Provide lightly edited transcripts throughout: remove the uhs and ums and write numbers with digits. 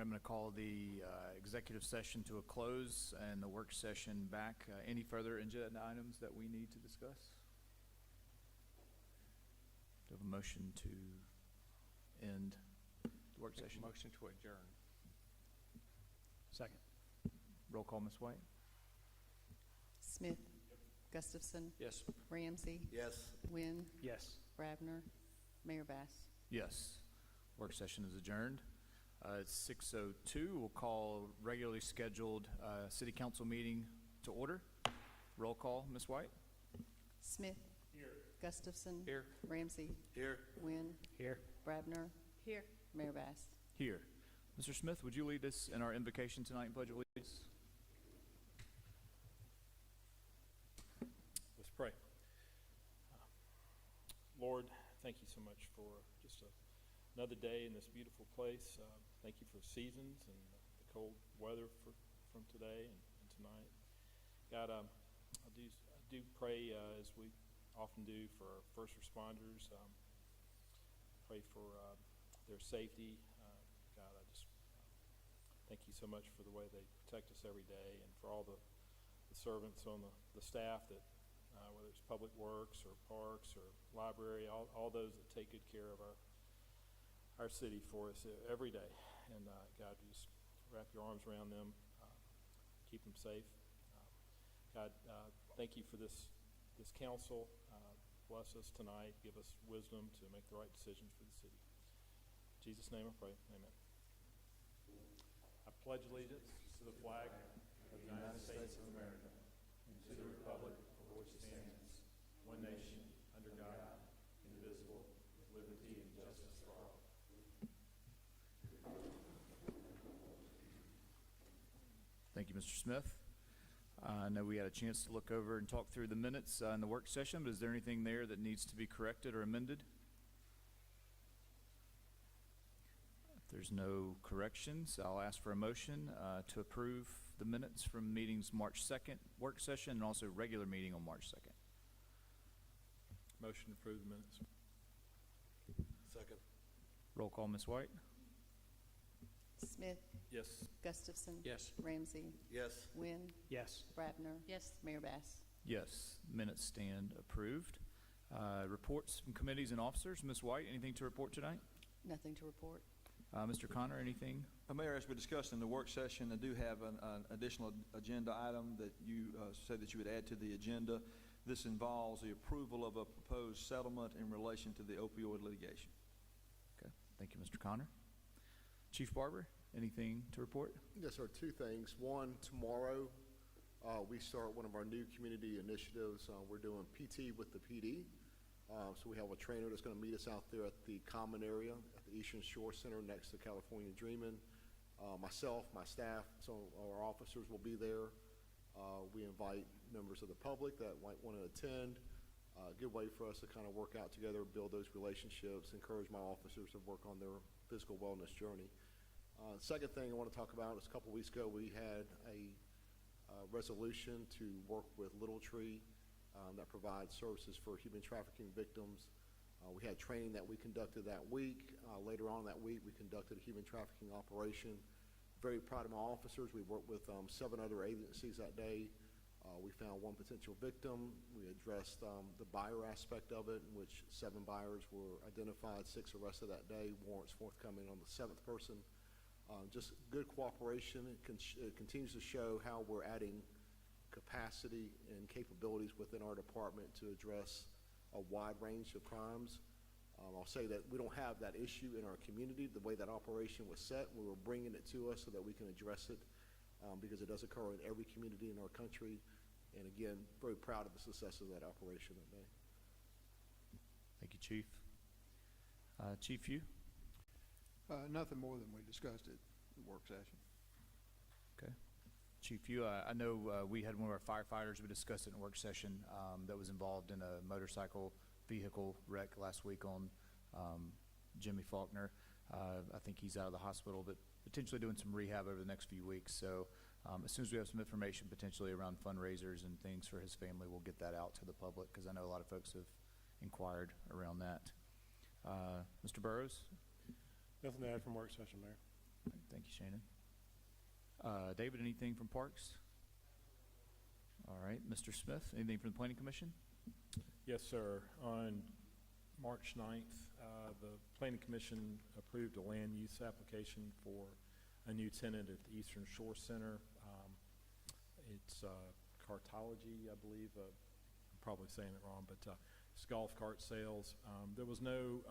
I'm going to call the executive session to a close and the work session back. Any further agenda items that we need to discuss? Do you have a motion to end the work session? Motion to adjourn. Second. Roll call, Ms. White. Smith. Gustafson. Yes. Ramsey. Yes. Wynn. Yes. Brabner. Mayor Bass. Yes. Work session is adjourned. It's 6:02. We'll call regularly scheduled city council meeting to order. Roll call, Ms. White. Smith. Here. Gustafson. Here. Ramsey. Here. Wynn. Here. Brabner. Here. Mayor Bass. Here. Mr. Smith, would you lead us in our invocation tonight and pledge allegiance? Let's pray. Lord, thank you so much for just another day in this beautiful place. Thank you for seasons and the cold weather from today and tonight. God, I do pray as we often do for our first responders. Pray for their safety. God, I just thank you so much for the way they protect us every day, and for all the servants on the staff that, whether it's public works or parks or library, all those that take good care of our city for us every day. And God, just wrap your arms around them, keep them safe. God, thank you for this council. Bless us tonight. Give us wisdom to make the right decisions for the city. In Jesus' name I pray. Amen. I pledge allegiance to the flag of the United States of America and to the republic for which it stands, one nation, under God, indivisible, with liberty and justice for all. Thank you, Mr. Smith. I know we had a chance to look over and talk through the minutes in the work session, but is there anything there that needs to be corrected or amended? If there's no corrections, I'll ask for a motion to approve the minutes from meetings March 2nd, work session, and also regular meeting on March 2nd. Motion to approve the minutes. Second. Roll call, Ms. White. Smith. Yes. Gustafson. Yes. Ramsey. Yes. Wynn. Yes. Brabner. Yes. Mayor Bass. Yes, minutes stand approved. Reports from committees and officers. Ms. White, anything to report tonight? Nothing to report. Mr. Connor, anything? Mayor, as we discussed in the work session, I do have an additional agenda item that you said that you would add to the agenda. This involves the approval of a proposed settlement in relation to the opioid litigation. Okay, thank you, Mr. Connor. Chief Barber, anything to report? Yes, sir. Two things. One, tomorrow we start one of our new community initiatives. We're doing PT with the PD. So we have a trainer that's going to meet us out there at the common area at the Eastern Shore Center next to California Dreamin'. Myself, my staff, some of our officers will be there. We invite members of the public that might want to attend. Good way for us to kind of work out together, build those relationships, encourage my officers to work on their physical wellness journey. Second thing I want to talk about is a couple weeks ago we had a resolution to work with Little Tree that provides services for human trafficking victims. We had training that we conducted that week. Later on that week we conducted a human trafficking operation. Very proud of my officers. We worked with 7 other agencies that day. We found 1 potential victim. We addressed the buyer aspect of it, in which 7 buyers were identified, 6 arrested that day, warrants forthcoming on the 7th person. Just good cooperation. It continues to show how we're adding capacity and capabilities within our department to address a wide range of crimes. I'll say that we don't have that issue in our community. The way that operation was set, we were bringing it to us so that we can address it because it does occur in every community in our country. And again, very proud of the success of that operation that day. Thank you, Chief. Chief, you? Nothing more than we discussed at the work session. Okay. Chief, you, I know we had one of our firefighters, we discussed it in a work session that was involved in a motorcycle vehicle wreck last week on Jimmy Faulkner. I think he's out of the hospital, but potentially doing some rehab over the next few weeks. So as soon as we have some information potentially around fundraisers and things for his family, we'll get that out to the public because I know a lot of folks have inquired around that. Mr. Burrows? Nothing to add from work session, Mayor. All right, thank you, Shannon. David, anything from Parks? All right, Mr. Smith, anything from the Planning Commission? Yes, sir. On March 9th, the Planning Commission approved a land use application for a new tenant at the Eastern Shore Center. It's Cartology, I believe. I'm probably saying it wrong, but it's golf cart sales. There was no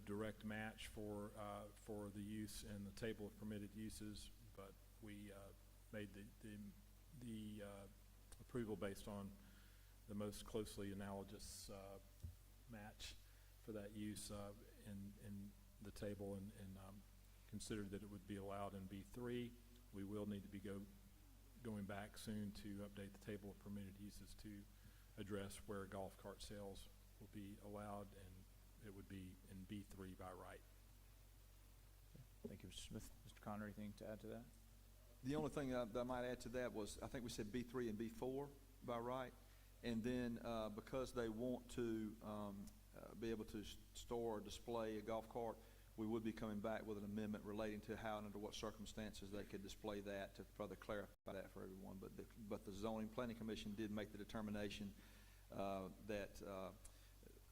direct match for the use in the table of permitted uses, but we made the approval based on the most closely analogous match for that use in the table, and considered that it would be allowed in B3. We will need to be going back soon to update the table of permitted uses to address where golf cart sales will be allowed, and it would be in B3 by right. Thank you, Mr. Smith. Mr. Connor, anything to add to that? The only thing that I might add to that was, I think we said B3 and B4 by right. And then because they want to be able to store or display a golf cart, we would be coming back with an amendment relating to how and under what circumstances they could display that, to further clarify that for everyone. But the zoning planning commission did make the determination that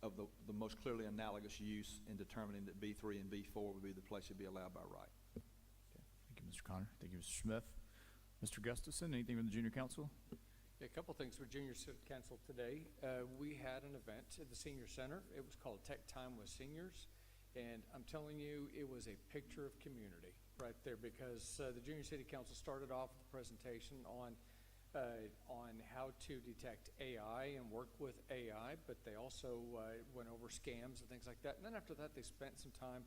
of the most clearly analogous use in determining that B3 and B4 would be the place to be allowed by right. Okay. Thank you, Mr. Connor. Thank you, Mr. Smith. Mr. Gustafson, anything from the Junior Council? Yeah, a couple things for Junior City Council today. We had an event at the Senior Center. It was called Tech Time with Seniors. And I'm telling you, it was a picture of community right there, because the Junior City Council started off with a presentation on how to detect AI and work with AI, but they also went over scams and things like that. And then after that, they spent some time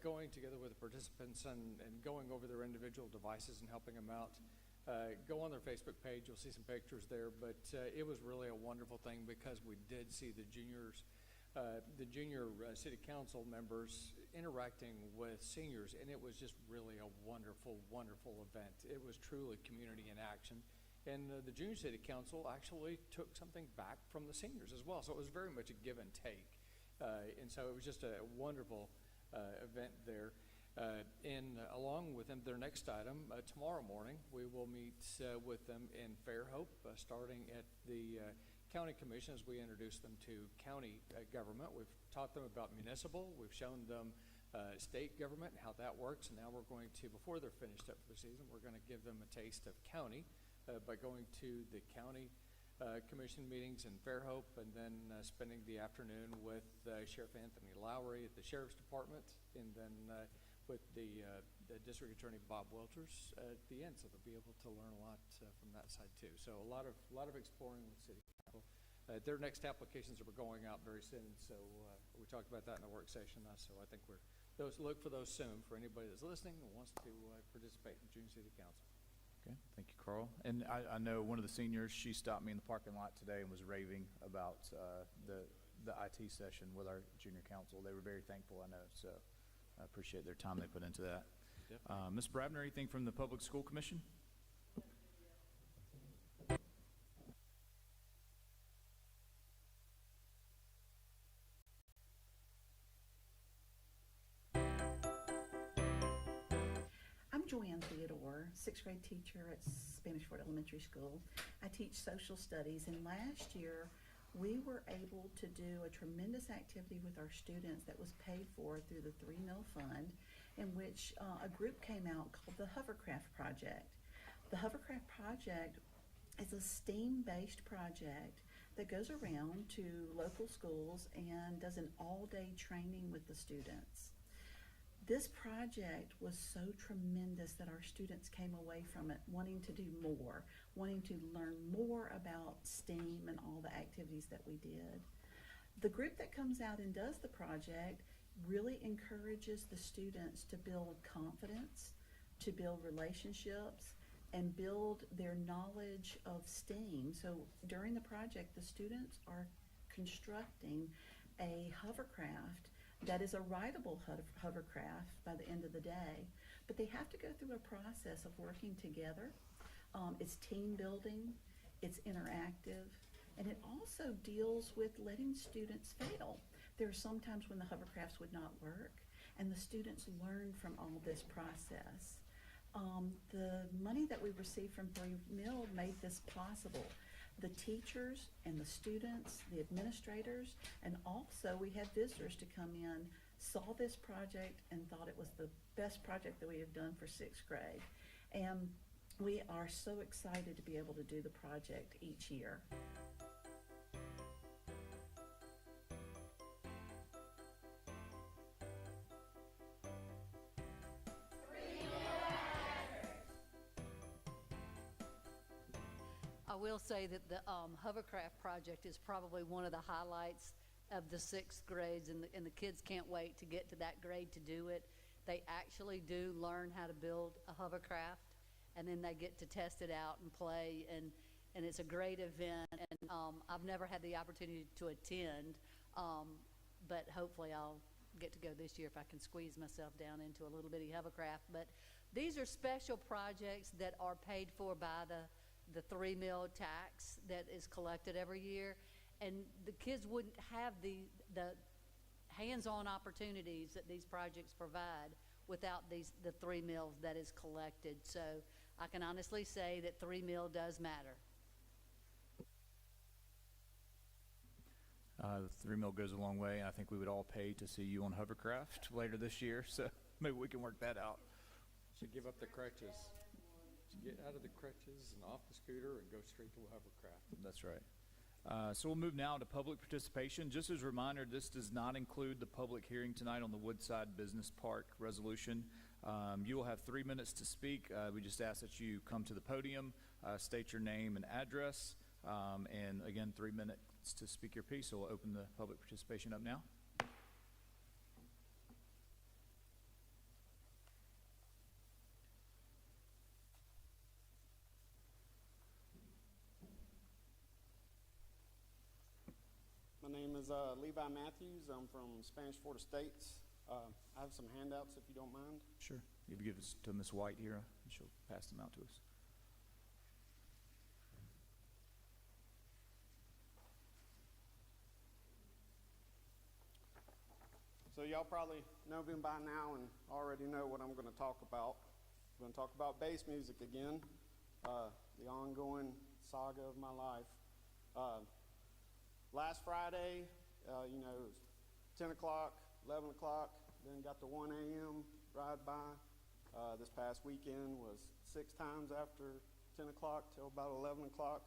going together with the participants and going over their individual devices and helping them out. Go on their Facebook page, you'll see some pictures there, but it was really a wonderful thing, because we did see the junior city council members interacting with seniors, and it was just really a wonderful, wonderful event. It was truly community in action, and the junior city council actually took something back from the seniors as well, so it was very much a give and take, and so it was just a wonderful event there. And along with them, their next item, tomorrow morning, we will meet with them in Fairhope, starting at the County Commission as we introduce them to county government. We've taught them about municipal. We've shown them state government and how that works. And now we're going to, before they're finished up for the season, we're going to give them a taste of county by going to the county commission meetings in Fairhope, and then spending the afternoon with Sheriff Anthony Lowry at the Sheriff's Department, and then with the District Attorney Bob Welters at the end, so they'll be able to learn a lot from that side too. So a lot of exploring with City Council. Their next applications are going out very soon, so we talked about that in the work session. So I think look for those soon for anybody that's listening and wants to participate in June City Council. Okay, thank you, Carl. And I know one of the seniors, she stopped me in the parking lot today and was raving about the IT session with our junior council. They were very thankful, I know, so I appreciate their time they put into that. Ms. Brabner, anything from the Public School Commission? I'm Joanne Theodore, sixth grade teacher at Spanish Fort Elementary School. I teach social studies, and last year we were able to do a tremendous activity with our students that was paid for through the 3 Mill Fund, in which a group came out called the Hovercraft Project. The Hovercraft Project is a STEAM-based project that goes around to local schools and does an all-day training with the students. This project was so tremendous that our students came away from it wanting to do more, wanting to learn more about STEAM and all the activities that we did. The group that comes out and does the project really encourages the students to build confidence, to build relationships, and build their knowledge of STEAM. So during the project, the students are constructing a hovercraft that is a rideable hovercraft by the end of the day, but they have to go through a process of working together. It's team building, it's interactive, and it also deals with letting students fail. There are some times when the hovercrafts would not work, and the students learn from all this process. The money that we received from 3 Mill made this possible. The teachers and the students, the administrators, and also we had visitors to come in, saw this project and thought it was the best project that we have done for sixth grade. And we are so excited to be able to do the project each year. I will say that the hovercraft project is probably one of the highlights of the sixth grades, and the kids can't wait to get to that grade to do it. They actually do learn how to build a hovercraft, and then they get to test it out and play, and it's a great event. And I've never had the opportunity to attend, but hopefully I'll get to go this year if I can squeeze myself down into a little bitty hovercraft. But these are special projects that are paid for by the 3 Mill tax that is collected every year, and the kids wouldn't have the hands-on opportunities that these projects provide without the 3 Mills that is collected. So I can honestly say that 3 Mill does matter. The 3 Mill goes a long way. I think we would all pay to see you on hovercraft later this year, so maybe we can work that out. Should give up the crutches. Should get out of the crutches and off the scooter and go straight to a hovercraft. That's right. So we'll move now to public participation. Just as a reminder, this does not include the public hearing tonight on the Woodside Business Park resolution. You will have 3 minutes to speak. We just ask that you come to the podium, state your name and address, and again, 3 minutes to speak your piece. So we'll open the public participation up now. My name is Levi Matthews. I'm from Spanish Fort Estates. I have some handouts if you don't mind. Sure. You give us to Ms. White here, and she'll pass them out to us. So y'all probably know me by now and already know what I'm going to talk about. I'm going to talk about bass music again, the ongoing saga of my life. Last Friday, it was 10 o'clock, 11 o'clock, then got the 1 a.m. ride by. This past weekend was 6 times after 10 o'clock till about 11 o'clock.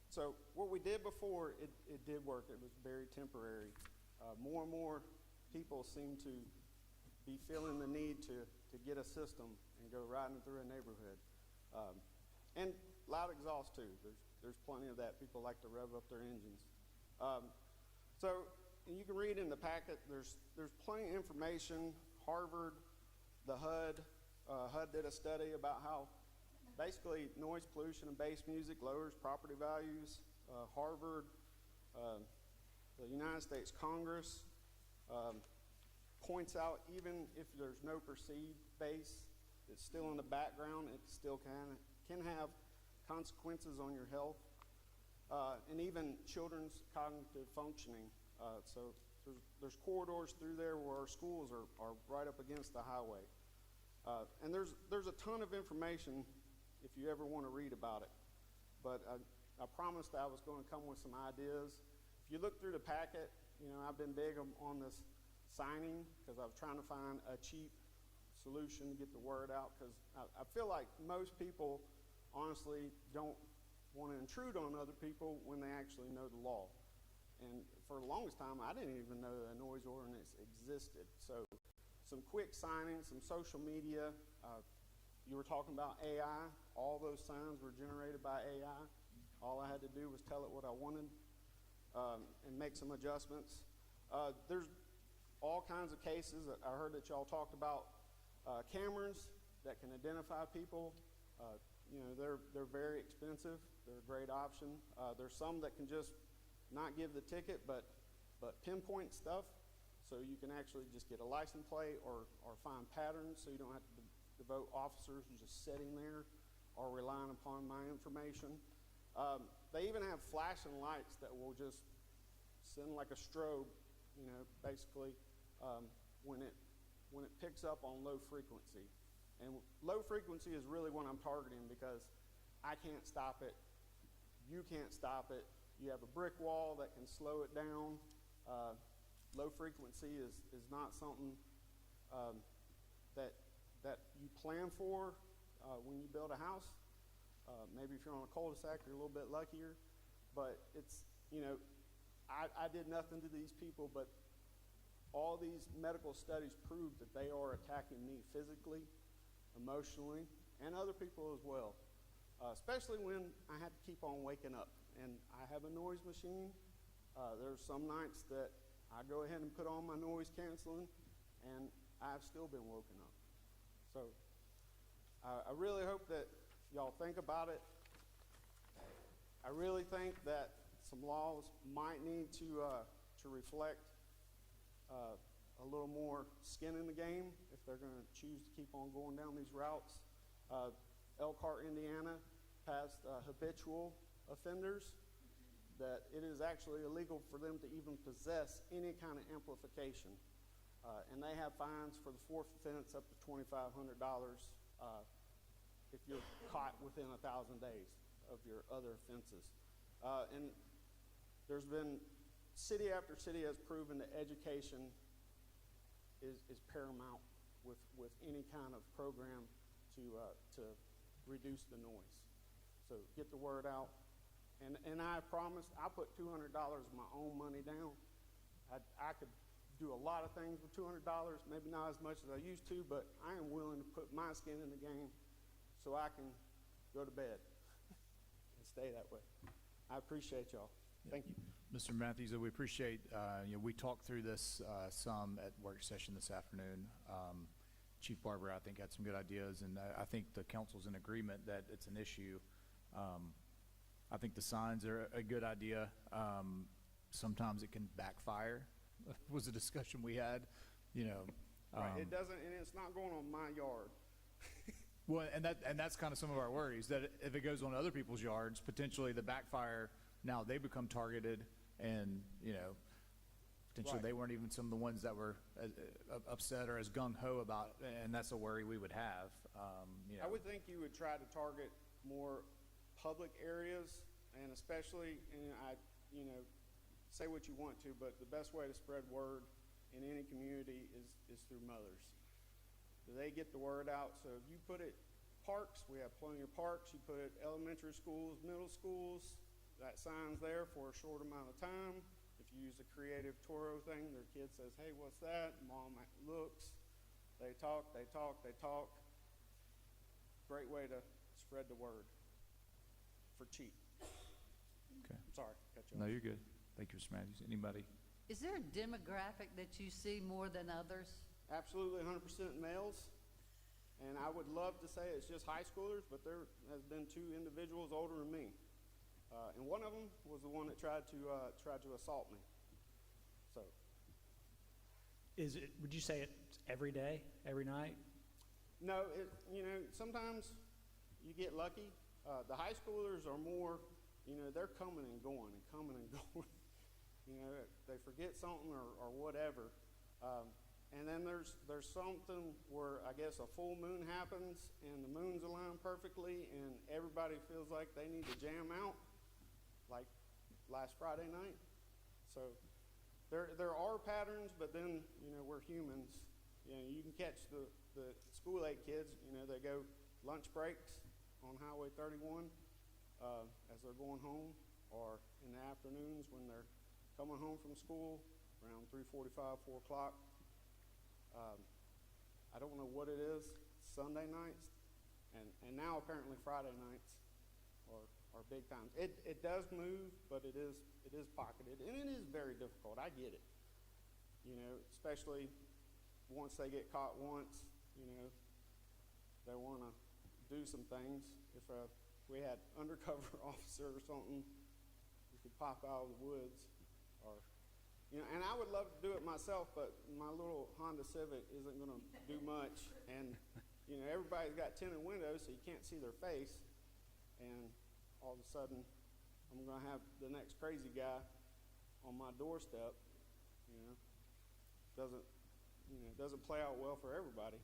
So what we did before, it did work. It was very temporary. More and more people seem to be feeling the need to get a system and go riding through a neighborhood. And loud exhaust too. There's plenty of that. People like to rev up their engines. So and you can read in the packet, there's plenty of information. Harvard, the HUD did a study about how basically noise pollution and bass music lowers property values. Harvard, the United States Congress points out even if there's no perceived bass, it's still in the background, it still can have consequences on your health, and even children's cognitive functioning. So there's corridors through there where our schools are right up against the highway. And there's a ton of information if you ever want to read about it. But I promised I was going to come with some ideas. If you look through the packet, I've been big on this signing because I was trying to find a cheap solution to get the word out, because I feel like most people honestly don't want to intrude on other people when they actually know the law. And for the longest time, I didn't even know that a noise ordinance existed. So some quick signing, some social media. You were talking about AI. All those signs were generated by AI. All I had to do was tell it what I wanted and make some adjustments. There's all kinds of cases. I heard that y'all talked about cameras that can identify people. They're very expensive. They're a great option. There's some that can just not give the ticket, but pinpoint stuff, so you can actually just get a license plate or find patterns, so you don't have to devote officers just sitting there or relying upon my information. They even have flashing lights that will just send like a strobe, basically when it picks up on low frequency. And low frequency is really what I'm targeting because I can't stop it. You can't stop it. You have a brick wall that can slow it down. Low frequency is not something that you plan for when you build a house. Maybe if you're on a cul-de-sac, you're a little bit luckier. But it's, I did nothing to these people, but all these medical studies prove that they are attacking me physically, emotionally, and other people as well. Especially when I had to keep on waking up. And I have a noise machine. There's some nights that I go ahead and put on my noise canceling, and I've still been woken up. So I really hope that y'all think about it. I really think that some laws might need to reflect a little more skin in the game if they're going to choose to keep on going down these routes. Elkhart, Indiana passed habitual offenders that it is actually illegal for them to even possess any kind of amplification. And they have fines for the fourth offense up to $2,500 if you're caught within 1,000 days of your other offenses. And there's been, city after city has proven that education is paramount with any kind of program to reduce the noise. So get the word out. And I promised, I put $200 of my own money down. I could do a lot of things with $200, maybe not as much as I used to, but I am willing to put my skin in the game so I can go to bed and stay that way. I appreciate y'all. Thank you. Mr. Matthews, we appreciate, we talked through this some at work session this afternoon. Chief Barber, I think, had some good ideas, and I think the council's in agreement that it's an issue. I think the signs are a good idea. Sometimes it can backfire, was a discussion we had, Right, it doesn't, and it's not going on my yard. Well, and that's kind of some of our worries, that if it goes on other people's yards, potentially the backfire, now they become targeted, and, potentially Right. they weren't even some of the ones that were upset or as gung-ho about, and that's a worry we would have, I would think you would try to target more public areas, and especially, and say what you want to, but the best way to spread word in any community is through mothers. They get the word out. So if you put it parks, we have plenty of parks. You put it elementary schools, middle schools, that sign's there for a short amount of time. If you use a creative Toro thing, their kid says, hey, what's that? Mom looks. They talk, they talk, they talk. Great way to spread the word for cheap. Okay. I'm sorry, cut you No, off. you're good. Thank you, Mr. Matthews. Anybody? Is there a demographic that you see more than others? Absolutely 100% males. And I would love to say it's just high schoolers, but there has been 2 individuals older than me. And one of them was the one that tried to assault me. So, Would you say it's every day, every night? no, sometimes you get lucky. The high schoolers are more, they're coming and going and coming and going. They forget something or whatever. And then there's something where I guess a full moon happens and the moon's aligned perfectly and everybody feels like they need to jam out, like last Friday night. So there are patterns, but then, we're humans. You can catch the school age kids, they go lunch breaks on Highway 31 as they're going home, or in the afternoons when they're coming home from school around 3:45, 4 o'clock. I don't know what it is, Sunday nights, and now apparently Friday nights are big times. It does move, but it is pocketed, and it is very difficult. I get it. Especially once they get caught once, they want to do some things. If we had undercover officer or something, we could pop out of the woods, or and I would love to do it myself, but my little Honda Civic isn't going to do much. And, everybody's got tinted windows, so you can't see their face. And all of a sudden, I'm going to have the next crazy guy on my doorstep, doesn't it doesn't play out well for everybody.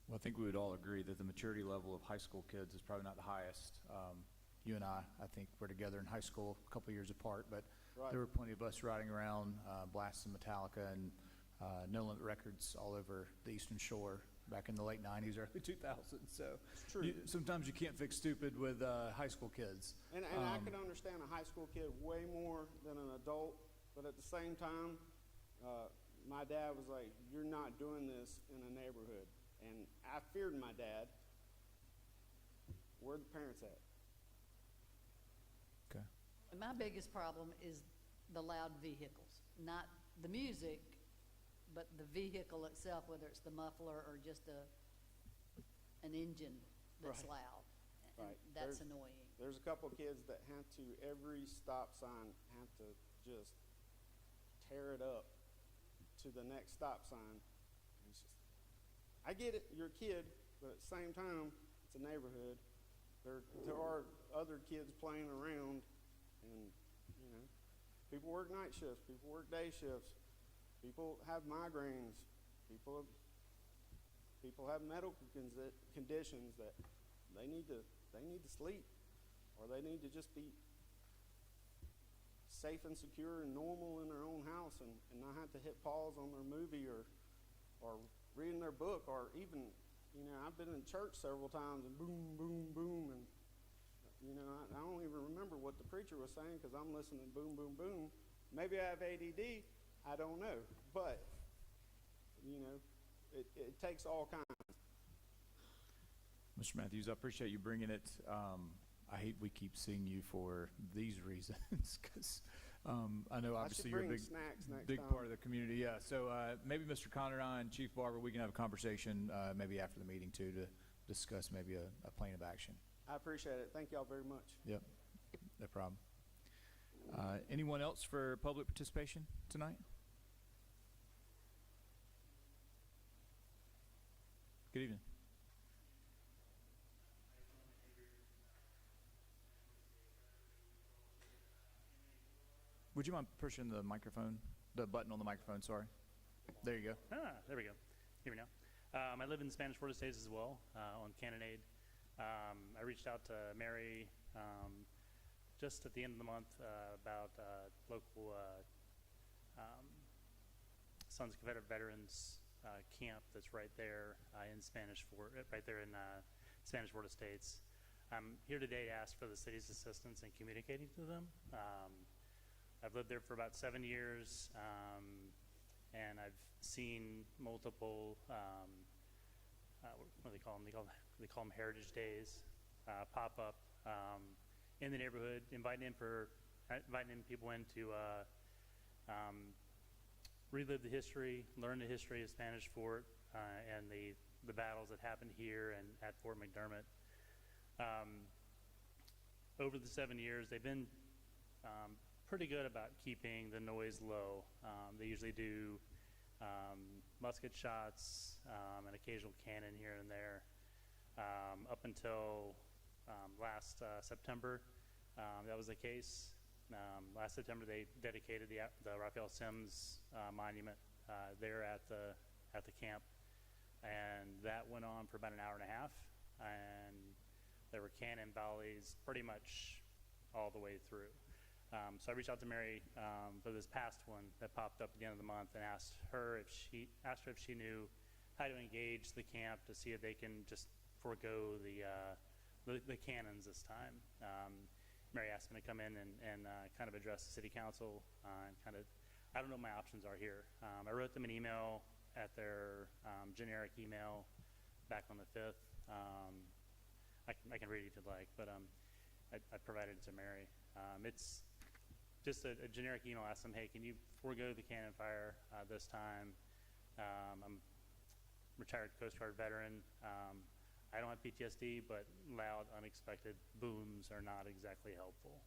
Well, I think we would all agree that the maturity level of high school kids is probably not the highest. You and I think we're together in high school, a couple years apart, but Right. there were plenty of us riding around, blasting Metallica and No Limit Records all over the Eastern Shore back in the late 90s, early 2000s. So It's true. sometimes you can't fix stupid with high school kids. And I can understand a high school kid way more than an adult, but at the same time, my dad was like, "You're not doing this in a neighborhood." And I feared my dad. Where are the parents at? Okay. And my biggest problem is the loud vehicles, not the music, but the vehicle itself, whether it's the muffler or just an engine that's Right. loud. And Right. that's annoying. There's a couple of kids that have to, every stop sign, have to just tear it up to the next stop sign. It's just, I get it, you're a kid, but at the same time, it's a neighborhood. There are other kids playing around, and, people work night shifts, people work day shifts, people have migraines, people have medical conditions that they need to sleep, or they need to just be safe and secure and normal in their own house, and not have to hit pause on their movie or reading their book, or even, I've been in church several times and boom, boom, boom, and I don't even remember what the preacher was saying because I'm listening boom, boom, boom. Maybe I have ADD, I don't know, but it takes all kinds. Mr. Matthews, I appreciate you bringing it. I hate we keep seeing you for these reasons because I know obviously you're a bring snacks next big time. part of the community. Yeah. So maybe Mr. Conradine and Chief Barber, we can have a conversation maybe after the meeting too to discuss maybe a plan of action. I appreciate it. Thank y'all very much. Yep. No problem. Anyone else for public participation tonight? Good evening. Would you mind pushing the microphone, the button on the microphone, sorry? There you go. There we go. Hear me now. I live in Spanish Florida States as well, on Cannonade. I reached out to Mary just at the end of the month about local Sons of Confederate Veterans camp that's right there in Spanish Florida States. I'm here today to ask for the city's assistance in communicating to them. I've lived there for about 7 years, and I've seen multiple, what do they call them? They call them Heritage Days pop up in the neighborhood, inviting people in to relive the history, learn the history of Spanish Fort and the battles that happened here and at Fort McDermott. Over the 7 years, they've been pretty good about keeping the noise low. They usually do musket shots and occasional cannon here and there. Up until last September, that was the case. Last September, they dedicated the Raphael Sims monument there at the camp, and that went on for about an hour and a half. And there were cannon volleys pretty much all the way through. So I reached out to Mary for this past one that popped up at the end of the month and asked her if she knew how to engage the camp to see if they can just forego the cannons this time. Mary asked me to come in and kind of address the city council and kind of, I don't know what my options are here. I wrote them an email at their generic email back on the 5th. I can read it if you'd like, but I provided it to Mary. It's just a generic email. Asked them, hey, can you forego the cannon fire this time? I'm retired Coast Guard veteran. I don't have PTSD, but loud, unexpected booms are not exactly helpful.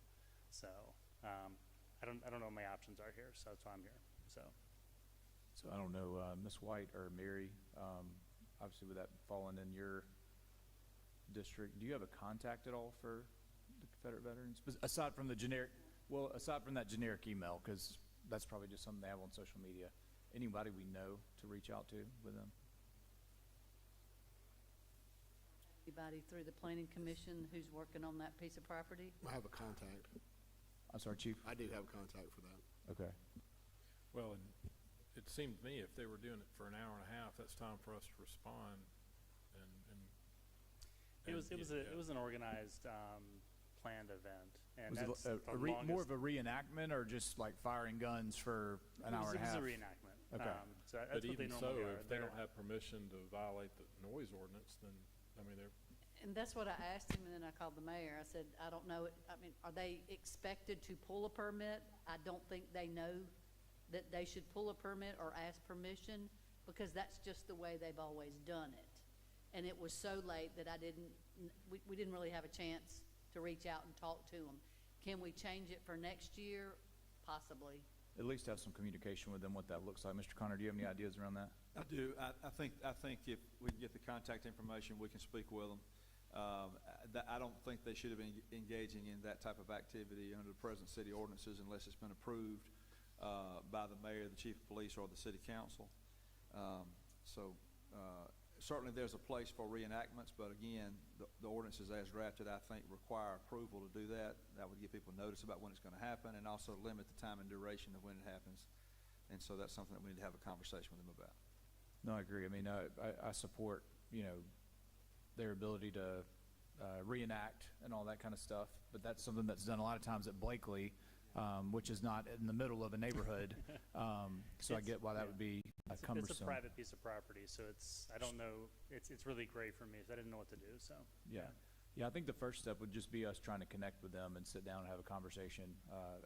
So I don't know what my options are here. So that's why I'm here. So I don't know, Ms. White or Mary, obviously with that falling in your district, do you have a contact at all for the Confederate veterans? Aside from that generic email, because that's probably just something they have on social media. anybody we know to reach out to with them? Anybody through the planning commission who's working on that piece of property? I have a contact. I'm sorry, Chief? I do have a contact for that. Okay. Well, and it seemed to me if they were doing it for an hour and a half, that's time for us to respond It was yeah. an organized, planned event, and Was that's it the more longest. of a reenactment or just like firing guns for an hour and a half? It was a reenactment. Okay. So that's But what they even so, normally are. if they don't have permission to violate the noise ordinance, then, I mean, they're, And that's what I asked him, and then I called the mayor. I said, I don't know, I mean, are they expected to pull a permit? I don't think they know that they should pull a permit or ask permission, because that's just the way they've always done it. And it was so late that we didn't really have a chance to reach out and talk to them. Can we change it for next year? Possibly. At least have some communication with them, what that looks like. Mr. Connor, do you have any ideas around that? I do. I think if we can get the contact information, we can speak with them. I don't think they should have been engaging in that type of activity under the present city ordinances unless it's been approved by the mayor, the chief of police, or the city council. Certainly there's a place for reenactments, but again, the ordinances as drafted, I think, require approval to do that. That would give people notice about when it's going to happen and also limit the time and duration of when it happens. And so that's something that we need to have a conversation with them about. No, I agree. I mean, I support, their ability to reenact and all that kind of stuff, but that's something that's done a lot of times at Blakely, which is not in the middle of a neighborhood. So I get why that would be cumbersome. It's a private piece of property, so I don't know, it's really great for me, so I didn't know what to do, so. Yeah. Yeah, I think the first step would just be us trying to connect with them and sit down and have a conversation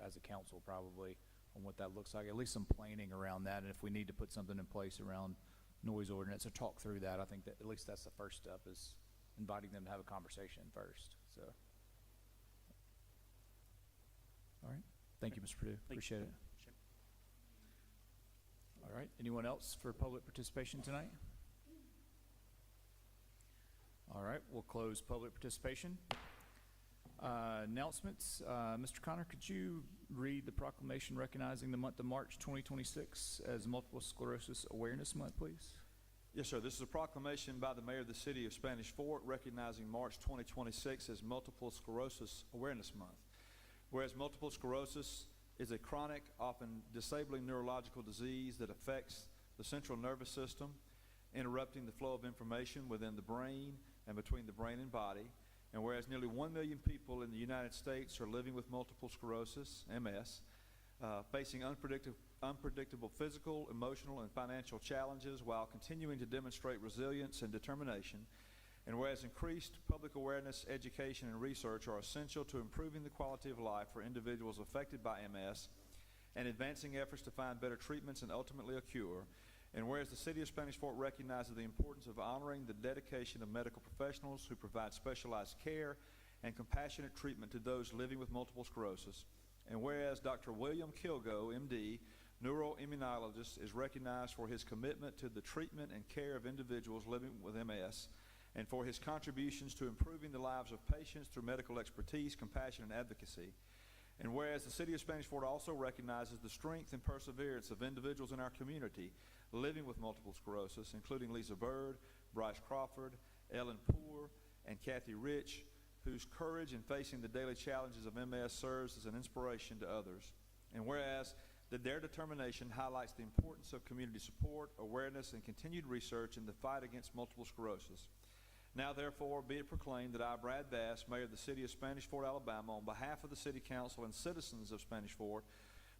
as a council probably on what that looks like, at least some planning around that. And if we need to put something in place around noise ordinance or talk through that, I think that at least that's the first step, is inviting them to have a conversation first. So, all right. Thank you, Mr. Purdue. Appreciate it. All right. Anyone else for public participation tonight? All right. We'll close public participation. Announcements. Mr. Connor, could you read the proclamation recognizing the month of March 2026 as Multiple Sclerosis Awareness Month, please? Yes, sir. This is a proclamation by the mayor of the city of Spanish Fort recognizing March 2026 as Multiple Sclerosis Awareness Month. Whereas multiple sclerosis is a chronic, often disabling neurological disease that affects the central nervous system, interrupting the flow of information within the brain and between the brain and body. And whereas nearly 1 million people in the United States are living with multiple sclerosis, MS, facing unpredictable physical, emotional, and financial challenges while continuing to demonstrate resilience and determination. And whereas increased public awareness, education, and research are essential to improving the quality of life for individuals affected by MS and advancing efforts to find better treatments and ultimately a cure. And whereas the city of Spanish Fort recognizes the importance of honoring the dedication of medical professionals who provide specialized care and compassionate treatment to those living with multiple sclerosis. And whereas Dr. William Kilgo, MD, neuroimmunologist, is recognized for his commitment to the treatment and care of individuals living with MS, and for his contributions to improving the lives of patients through medical expertise, compassion, and advocacy. And whereas the city of Spanish Fort also recognizes the strength and perseverance of individuals in our community living with multiple sclerosis, including Lisa Bird, Bryce Crawford, Ellen Poore, and Kathy Rich, whose courage in facing the daily challenges of MS serves as an inspiration to others. And whereas their determination highlights the importance of community support, awareness, and continued research in the fight against multiple sclerosis. Now, therefore, be it proclaimed that I, Brad Bass, Mayor of the City of Spanish Fort, Alabama, on behalf of the City Council and citizens of Spanish Fort,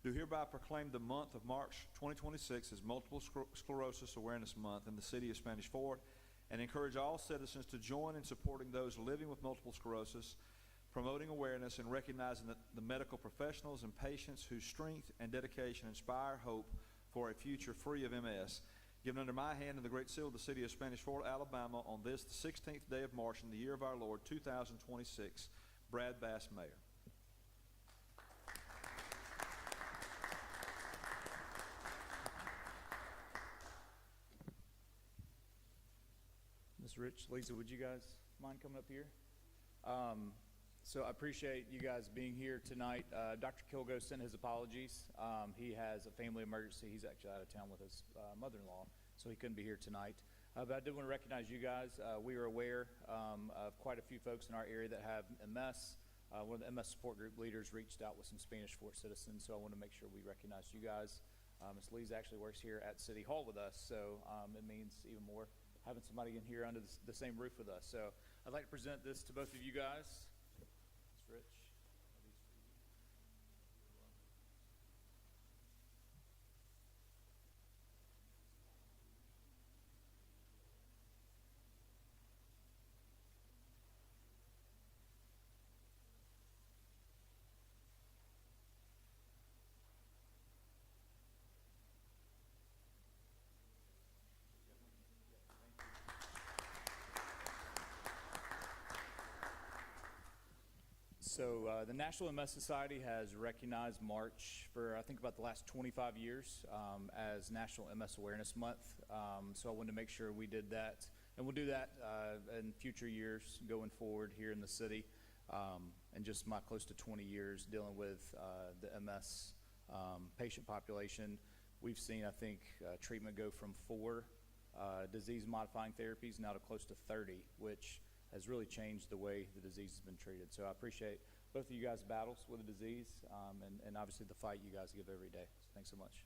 do hereby proclaim the month of March 2026 as Multiple Sclerosis Awareness Month in the City of Spanish Fort, and encourage all citizens to join in supporting those living with multiple sclerosis, promoting awareness and recognizing the medical professionals and patients whose strength and dedication inspire hope for a future free of MS. Given under my hand and the great seal of the City of Spanish Fort, Alabama, on this, the 16th day of March in the year of our Lord, 2026, Brad Bass, Mayor. Ms. Rich, Lisa, would you guys mind coming up here? So I appreciate you guys being here tonight. Dr. Kilgo sent his apologies. He has a family emergency. He's actually out of town with his mother-in-law, so he couldn't be here tonight. But I did want to recognize you guys. We are aware of quite a few folks in our area that have MS. One of the MS support group leaders reached out with some Spanish Fort citizens, so I want to make sure we recognize you guys. Ms. Lees actually works here at City Hall with us, so it means even more having somebody in here under the same roof with us. So I'd like to present this to both of you guys. It's Rich. So the National MS Society has recognized March for, I think, about the last 25 years as National MS Awareness Month. So I wanted to make sure we did that. And we'll do that in future years going forward here in the city. And just my close to 20 years dealing with the MS patient population, we've seen, I think, treatment go from 4 disease-modifying therapies now to close to 30, which has really changed the way the disease has been treated. So I appreciate both of you guys' battles with the disease and obviously the fight you guys give every day. So thanks so much.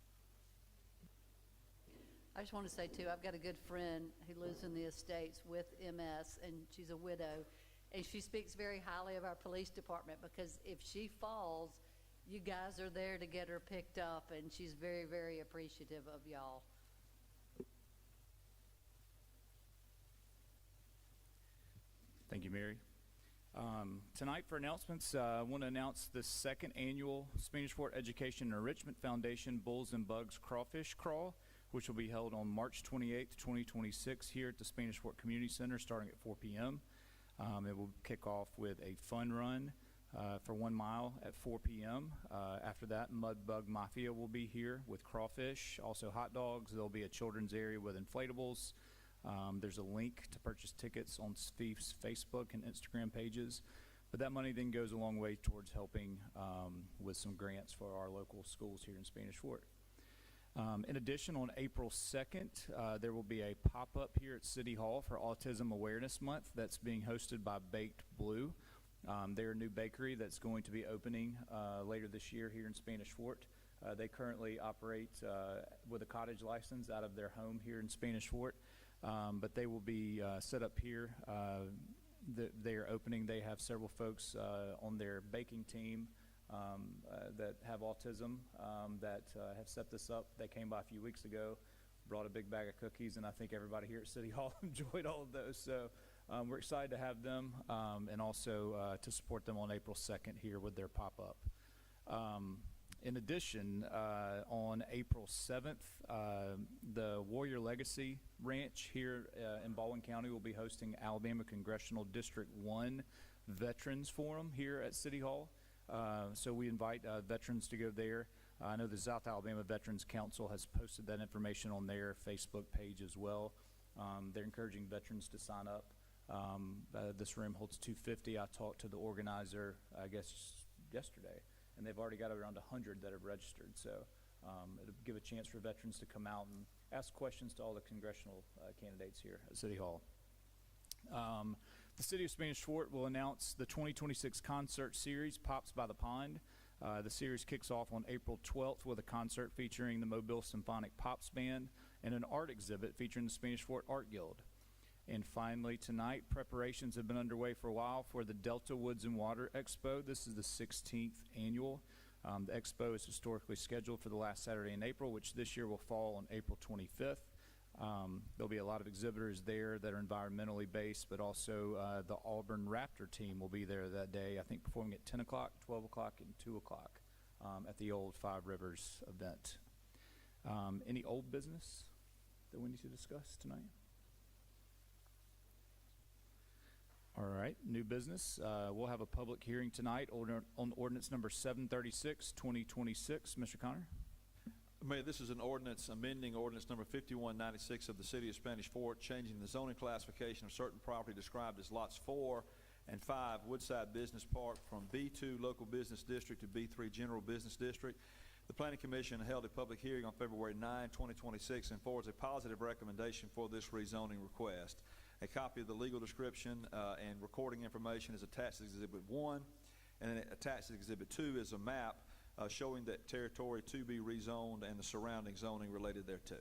I just want to say, too, I've got a good friend who lives in the Estates with MS, and she's a widow, and she speaks very highly of our police department because if she falls, you guys are there to get her picked up, and she's very, very appreciative of y'all. Thank you, Mary. Tonight for announcements, I want to announce the 2nd annual Spanish Fort Education and Enrichment Foundation Bulls and Bugs Crawfish Crawl, which will be held on March 28th, 2026 here at the Spanish Fort Community Center starting at 4 p.m. It will kick off with a fun run for 1 mile at 4 p.m. After that, Mud Bug Mafia will be here with crawfish, also hot dogs. There'll be a children's area with inflatables. There's a link to purchase tickets on SFIF's Facebook and Instagram pages. But that money then goes a long way towards helping with some grants for our local schools here in Spanish Fort. In addition, on April 2nd, there will be a pop-up here at City Hall for Autism Awareness Month that's being hosted by Baked Blue. They're a new bakery that's going to be opening later this year here in Spanish Fort. They currently operate with a cottage license out of their home here in Spanish Fort. But they will be set up here. They are opening. They have several folks on their baking team that have autism that have set this up. They came by a few weeks ago, brought a big bag of cookies, and I think everybody here at City Hall enjoyed all of those. So we're excited to have them and also to support them on April 2nd here with their pop-up. In addition, on April 7th, the Warrior Legacy Ranch here in Baldwin County will be hosting Alabama Congressional District 1 Veterans Forum here at City Hall. So we invite veterans to go there. I know the South Alabama Veterans Council has posted that information on their Facebook page as well. They're encouraging veterans to sign up. This room holds 250. I talked to the organizer, I guess, yesterday, and they've already got around 100 that have registered. So it'll give a chance for veterans to come out and ask questions to all the congressional candidates here at City Hall. The City of Spanish Fort will announce the 2026 concert series, Pops by the Pond. The series kicks off on April 12th with a concert featuring the Mobile Symphonic Pops Band and an art exhibit featuring the Spanish Fort Art Guild. And finally, tonight, preparations have been underway for a while for the Delta Woods and Water Expo. This is the 16th annual. The expo is historically scheduled for the last Saturday in April, which this year will fall on April 25th. There'll be a lot of exhibitors there that are environmentally based, but also the Auburn Raptor team will be there that day, I think performing at 10 o'clock, 12 o'clock, and 2 o'clock at the old Five Rivers event. Any old business that we need to discuss tonight? All right, new business. We'll have a public hearing tonight on ordinance number 736, 2026. Mr. Connor? Mayor, this is an ordinance amending ordinance number 5196 of the City of Spanish Fort, changing the zoning classification of certain property described as lots 4 And 5, Woodside Business Park from B2 Local Business District to B3 General Business District. The Planning Commission held a public hearing on February 9, 2026, and forwards a positive recommendation for this rezoning request. A copy of the legal description and recording information is attached to Exhibit 1, and then attached to Exhibit 2 is a map showing that territory to be rezoned and the surrounding zoning related thereto.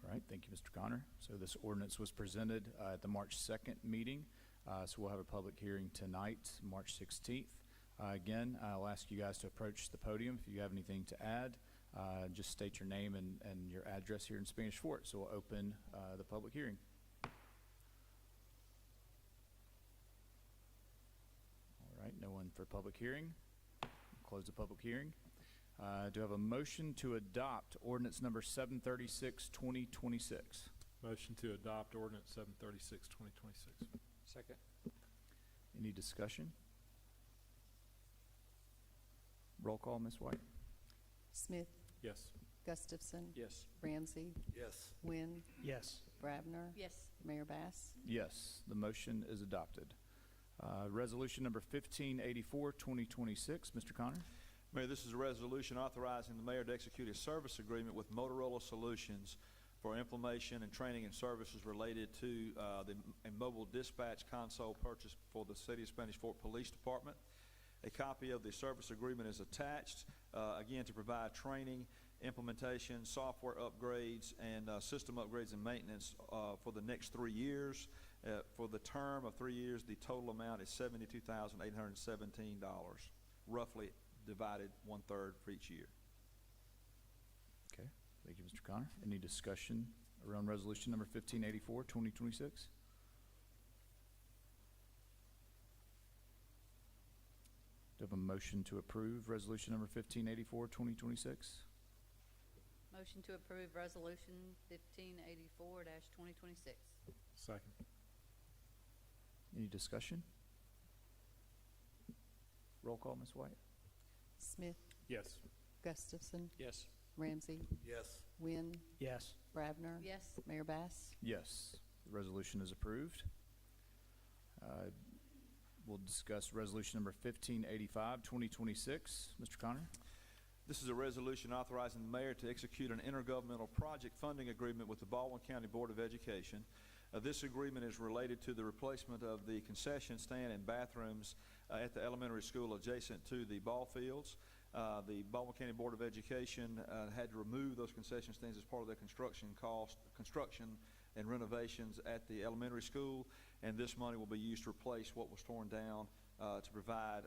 All right, thank you, Mr. Connor. So this ordinance was presented at the March 2nd meeting. So we'll have a public hearing tonight, March 16th. Again, I'll ask you guys to approach the podium. If you have anything to add, just state your name and your address here in Spanish Fort. So we'll open the public hearing. All right, no one for public hearing. Close the public hearing. Do I have a motion to adopt ordinance number 736, 2026? Motion to adopt ordinance 736, 2026. Second. Any discussion? Roll call, Ms. White. Smith, Yes. Gustafson, Yes. Ramsey, Yes. Wynn, Yes. Brabner, Yes. Mayor Bass. Yes, the motion is adopted. Resolution number 1584, 2026. Mr. Connor? Mayor, this is a resolution authorizing the mayor to execute a service agreement with Motorola Solutions for implementation and training and services related to a mobile dispatch console purchase for the City of Spanish Fort Police Department. A copy of the service agreement is attached, again, to provide training, implementation, software upgrades, and system upgrades and maintenance for the next 3 years. For the term of 3 years, the total amount is $72,817, roughly divided 1/3 for each year. Okay, thank you, Mr. Connor. Any discussion around resolution number 1584, 2026? Do I have a motion to approve resolution number 1584, 2026? Motion to approve resolution 1584-2026. Second. Any discussion? Roll call, Ms. White. Smith, Yes. Gustafson, Yes. Ramsey, Yes. Wynn, Yes. Brabner. Yes. Mayor Bass. Yes, the resolution is approved. We'll discuss resolution number 1585, 2026. Mr. Connor? This is a resolution authorizing the mayor to execute an intergovernmental project funding agreement with the Baldwin County Board of Education. This agreement is related to the replacement of the concession stand and bathrooms at the elementary school adjacent to the ball fields. The Baldwin County Board of Education had to remove those concession stands as part of their construction and renovations at the elementary school, and this money will be used to replace what was torn down to provide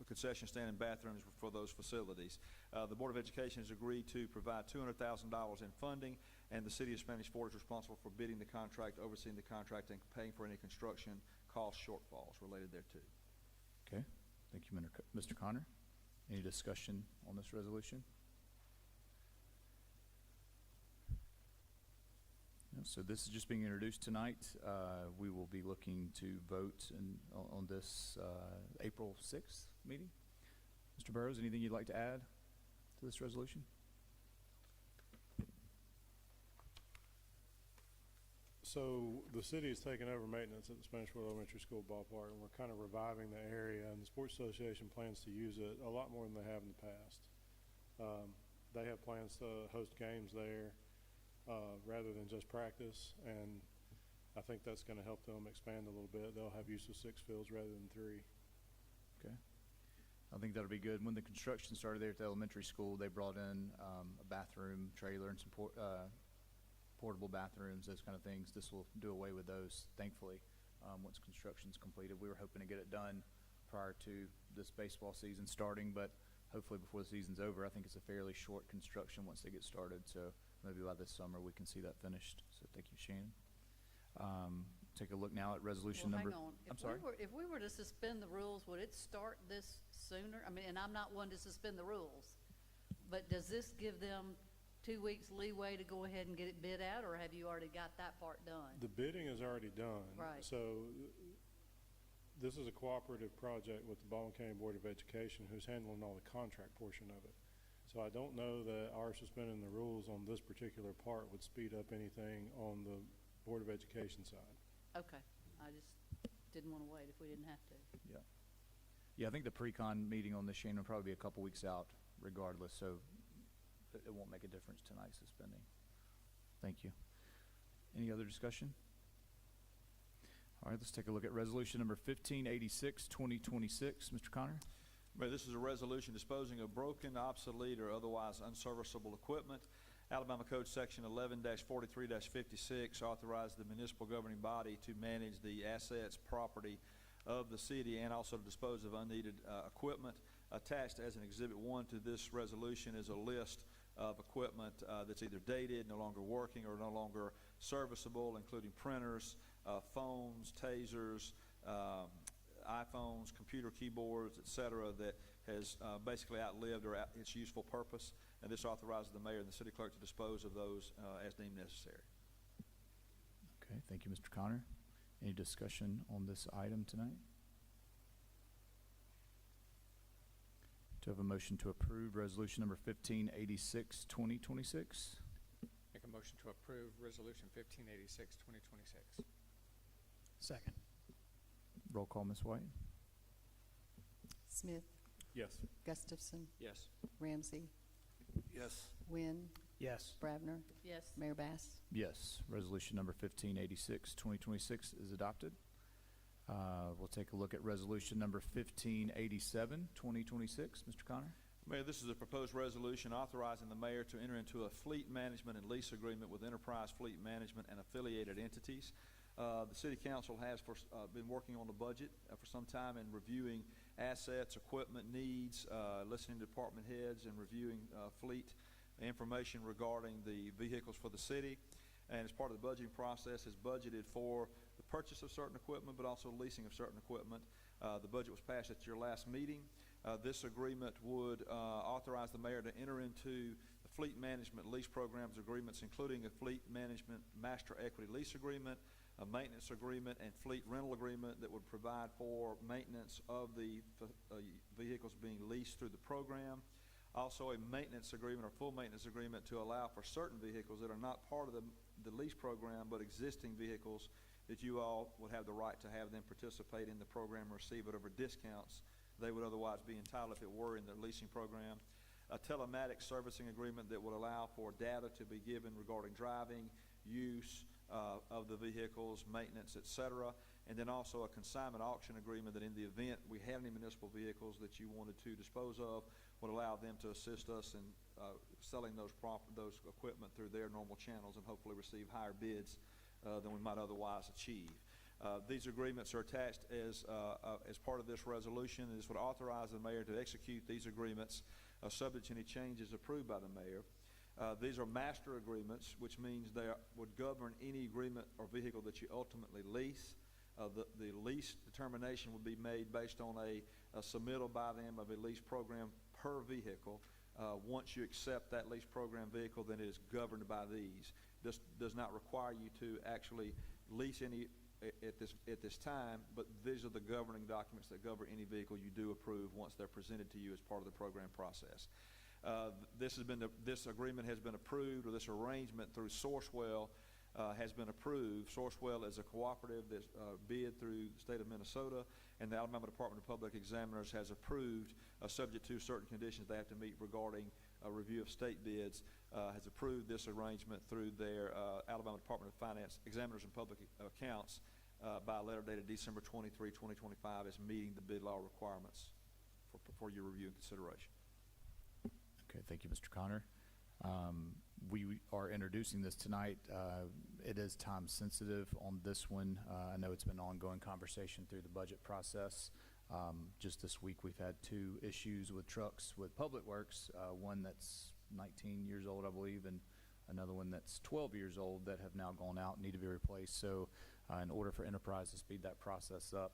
concession stand and bathrooms for those facilities. The Board of Education has agreed to provide $200,000 in funding, and the City of Spanish Fort is responsible for bidding the contract, overseeing the contract, and paying for any construction cost shortfalls related thereto. Okay, thank you, Mr. Connor. Any discussion on this resolution? No, so this is just being introduced tonight. We will be looking to vote on this April 6th meeting. Mr. Burrows, anything you'd like to add to this resolution? So the city is taking over maintenance at the Spanish Fort Elementary School ballpark, and we're kind of reviving the area, and the Sports Association plans to use it a lot more than they have in the past. They have plans to host games there rather than just practice, and I think that's going to help them expand a little bit. They'll have use of 6 fields rather than 3. Okay. I think that'll be good. When the construction started there at the elementary school, they brought in a bathroom trailer and some portable bathrooms, those kind of things. This will do away with those, thankfully, once construction's completed. We were hoping to get it done prior to this baseball season starting, but hopefully before the season's over. I think it's a fairly short construction once they get started, so maybe by this summer we can see that finished. So thank you, Shannon. Take a look now at resolution Well, number. hang on. I'm sorry? If we were to suspend the rules, would it start this sooner? I mean, and I'm not one to suspend the rules, but does this give them 2 weeks leeway to go ahead and get it bid out, or have you already got that part done? The bidding is already done. Right. So this is a cooperative project with the Baldwin County Board of Education, who's handling all the contract portion of it. So I don't know that our suspending the rules on this particular part would speed up anything on the Board of Education side. Okay, I just didn't want to wait if we didn't have to. Yeah. Yeah, I think the pre-con meeting on this, Shane, will probably be a couple weeks out regardless, so it won't make a difference tonight suspending. Thank you. Any other discussion? All right, let's take a look at resolution number 1586, 2026. Mr. Connor? Mayor, this is a resolution disposing of broken, obsolete, or otherwise unserviceable equipment. Alabama Code Section 11-43-56 authorizes the municipal governing body to manage the assets, property of the city, and also to dispose of unneeded equipment. Attached as an Exhibit 1 to this resolution is a list of equipment that's either dated, no longer working, or no longer serviceable, including printers, phones, tasers, iPhones, computer keyboards, etc., that has basically outlived its useful purpose. And this authorizes the mayor and the city clerk to dispose of those as deemed necessary. Okay, thank you, Mr. Connor. Any discussion on this item tonight? Do I have a motion to approve resolution number 1586, 2026? Make a motion to approve resolution 1586, 2026. Second. Roll call, Ms. White. Smith, Yes. Gustafson, Yes. Ramsey, Yes. Wynn, Yes. Bravner, Yes. Mayor Bass. Yes, resolution number 1586, 2026 is adopted. We'll take a look at resolution number 1587, 2026. Mr. Connor? Mayor, this is a proposed resolution authorizing the mayor to enter into a fleet management and lease agreement with Enterprise Fleet Management and affiliated entities. The city council has been working on the budget for some time and reviewing assets, equipment needs, listening to department heads, and reviewing fleet information regarding the vehicles for the city. And as part of the budgeting process, has budgeted for the purchase of certain equipment, but also leasing of certain equipment. The budget was passed at your last meeting. This agreement would authorize the mayor to enter into the fleet management lease programs agreements, including a fleet management master equity lease agreement, a maintenance agreement, and fleet rental agreement that would provide for maintenance of the vehicles being leased through the program. Also a maintenance agreement or full maintenance agreement to allow for certain vehicles that are not part of the lease program but existing vehicles that you all would have the right to have them participate in the program and receive whatever discounts they would otherwise be entitled if it were in the leasing program. A telematics servicing agreement that would allow for data to be given regarding driving, use of the vehicles, maintenance, etc. And then also a consignment auction agreement that in the event we had any municipal vehicles that you wanted to dispose of, would allow them to assist us in selling those equipment through their normal channels and hopefully receive higher bids than we might otherwise achieve. These agreements are attached as part of this resolution, and this would authorize the mayor to execute these agreements subject to any changes approved by the mayor. These are master agreements, which means they would govern any agreement or vehicle that you ultimately lease. The lease determination would be made based on a submittal by them of a lease program per vehicle. Once you accept that lease program vehicle, then it is governed by these. This does not require you to actually lease any at this time, but these are the governing documents that govern any vehicle you do approve once they're presented to you as part of the program process. This agreement has been approved, or this arrangement through Sourcewell has been approved. Sourcewell is a cooperative that's bid through the state of Minnesota, and the Alabama Department of Public Examiners has approved, subject to certain conditions they have to meet regarding a review of state bids, has approved this arrangement through their Alabama Department of Finance Examiners and Public Accounts by a letter dated December 23, 2025 as meeting the bid law requirements for your review and consideration. Okay, thank you, Mr. Connor. We are introducing this tonight. It is time sensitive on this one. I know it's been an ongoing conversation through the budget process. Just this week we've had 2 issues with trucks with Public Works, one that's 19 years old, I believe, and another one that's 12 years old that have now gone out and need to be replaced. So in order for Enterprise to speed that process up,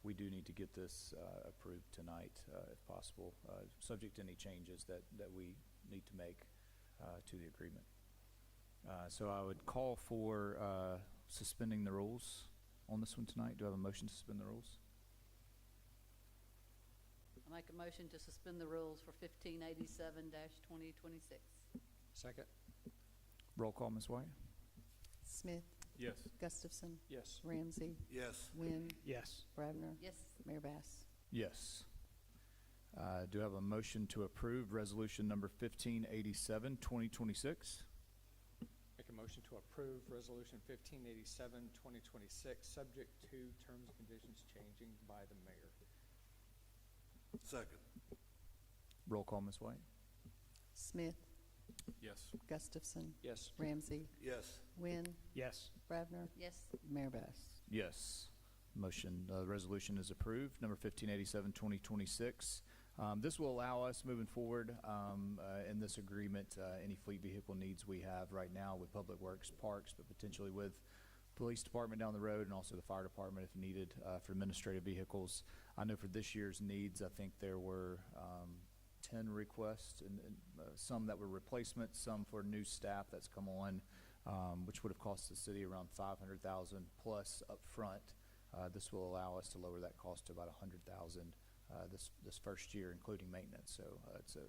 we do need to get this approved tonight, if possible, subject to any changes that we need to make to the agreement. So I would call for suspending the rules on this one tonight. Do I have a motion to suspend the rules? I make a motion to suspend the rules for 1587-2026. Second. Roll call, Ms. White. Smith, Yes. Gustafson, Yes. Ramsey, Yes. Wynn, Yes. Bravner, Yes. Mayor Bass. Yes. Do I have a motion to approve resolution number 1587, 2026? Make a motion to approve Resolution 1587, 2026, subject to terms and conditions changing by the mayor. Second. Roll call, Ms. White. Smith, Yes. Gustafson, Yes. Ramsey, Yes. Wynn, Yes. Bravner, Yes. Mayor Bass. Yes. Motion, resolution is approved. Number 1587, 2026. This will allow us, moving forward in this agreement, any fleet vehicle needs we have right now with Public Works, Parks, but potentially with Police Department down the road, and also the Fire Department if needed for administrative vehicles. I know for this year's needs, I think there were 10 requests, and some that were replacements, some for new staff that's come on, which would have cost the city around $500,000 plus up front. This will allow us to lower that cost to about $100,000 this first year, including maintenance. So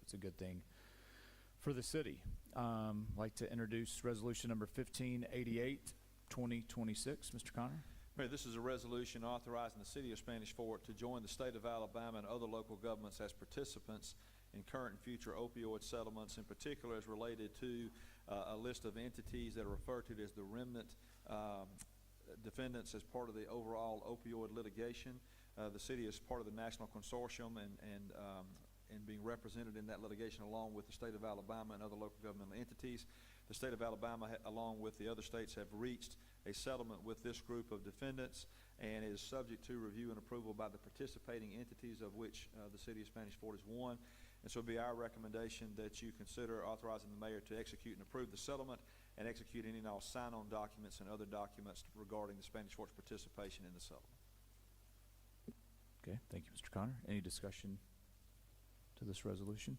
it's a good thing for the city. I'd like to introduce resolution number 1588, 2026. Mr. Connor? Mayor, this is a resolution authorizing the city of Spanish Fort to join the state of Alabama and other local governments as participants in current and future opioid settlements, in particular as related to a list of entities that are referred to as the remnant defendants as part of the overall opioid litigation. The city is part of the national consortium and being represented in that litigation along with the state of Alabama and other local governmental entities. The state of Alabama, along with the other states, have reached a settlement with this group of defendants and is subject to review and approval by the participating entities, of which the city of Spanish Fort is one. And so it would be our recommendation that you consider authorizing the mayor to execute and approve the settlement and execute any and all sign-on documents and other documents regarding the Spanish Fort's participation in the settlement. Okay, thank you, Mr. Connor. Any discussion to this resolution?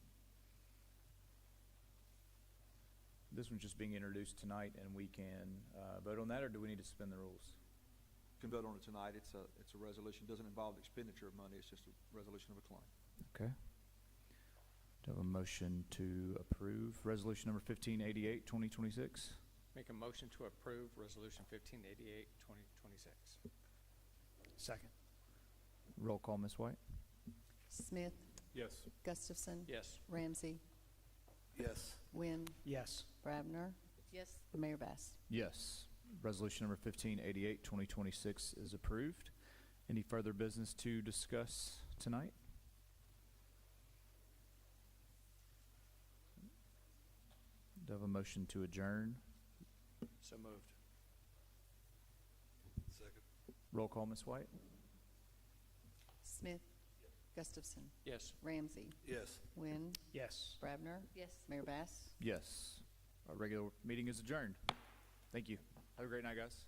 This one's just being introduced tonight, and we can vote on that, or do we need to suspend the rules? You can vote on it tonight. It's a resolution. It doesn't involve the expenditure of money. It's just a resolution of a claim. Okay. Do I have a motion to approve resolution number 1588, 2026? Make a motion to approve Resolution 1588, 2026. Second. Roll call, Ms. White. Smith, Yes. Gustafson, Yes. Ramsey, Yes. Wynn, Yes. Bravner, Yes. Mayor Bass. Yes. Resolution number 1588, 2026 is approved. Any further business to discuss tonight? Do I have a motion to adjourn? So moved. Second. Roll call, Ms. White. Smith, Gustafson, Yes. Ramsey, Yes. Wynn, Yes. Bravner, Yes. Mayor Bass. Yes. Our regular meeting is adjourned. Thank you. Have a great night, guys.